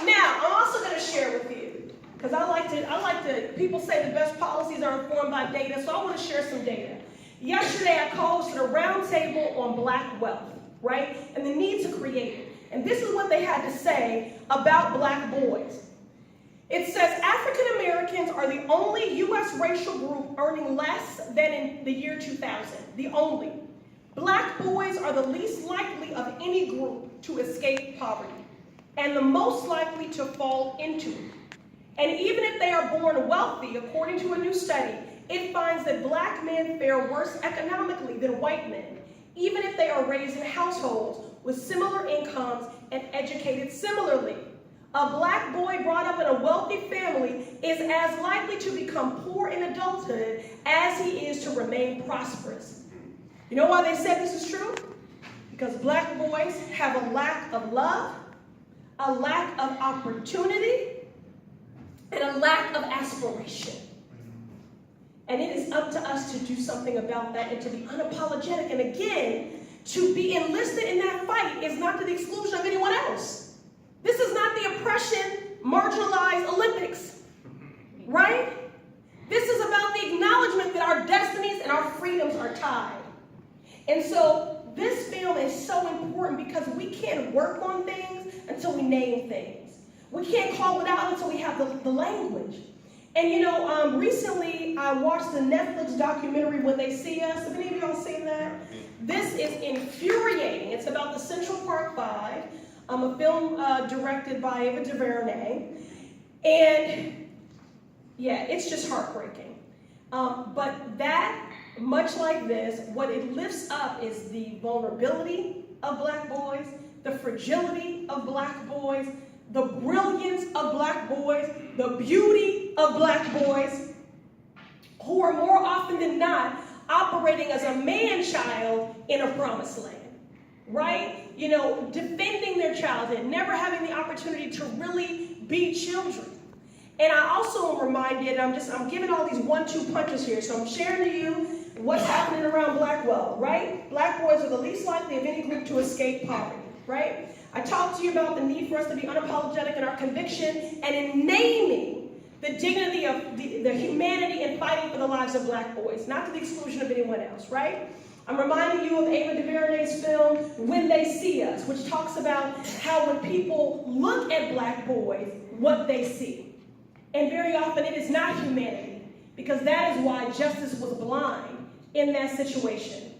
Now, I'm also going to share with you, because people say the best policies are informed by data, so I want to share some data. Yesterday, I hosted a roundtable on Black wealth, right, and the need to create it. And this is what they had to say about Black boys. It says African Americans are the only U.S. racial group earning less than in the year 2000, the only. Black boys are the least likely of any group to escape poverty, and the most likely to fall into it. And even if they are born wealthy, according to a new study, it finds that Black men fare worse economically than white men, even if they are raised in households with similar incomes and educated similarly. A Black boy brought up in a wealthy family is as likely to become poor in adulthood as he is to remain prosperous. You know why they said this is true? Because Black boys have a lack of love, a lack of opportunity, and a lack of aspiration. And it is up to us to do something about that and to be unapologetic. And again, to be enlisted in that fight is not to the exclusion of anyone else. This is not the oppression, marginalized Olympics, right? This is about the acknowledgement that our destinies and our freedoms are tied. And so this film is so important because we can't work on things until we name things. We can't call it out until we have the language. And you know, recently I watched the Netflix documentary When They See Us. Have any of y'all seen that? This is infuriating. It's about the Central Park Five, a film directed by Ava DuVernay. And yeah, it's just heartbreaking. But that, much like this, what it lifts up is the vulnerability of Black boys, the fragility of Black boys, the brilliance of Black boys, the beauty of Black boys, who are more often than not operating as a man-child in a promised land, right? You know, defending their childhood, never having the opportunity to really be children. And I also am reminded, I'm giving all these 1-2 punches here, so I'm sharing to you what's happening around Black wealth, right? Black boys are the least likely of any group to escape poverty, right? I talked to you about the need for us to be unapologetic in our conviction and in naming the dignity of the humanity in fighting for the lives of Black boys, not to the exclusion of anyone else, right? I'm reminding you of Ava DuVernay's film, When They See Us, which talks about how when people look at Black boys, what they see. And very often it is not humanity, because that is why justice was blind in that situation.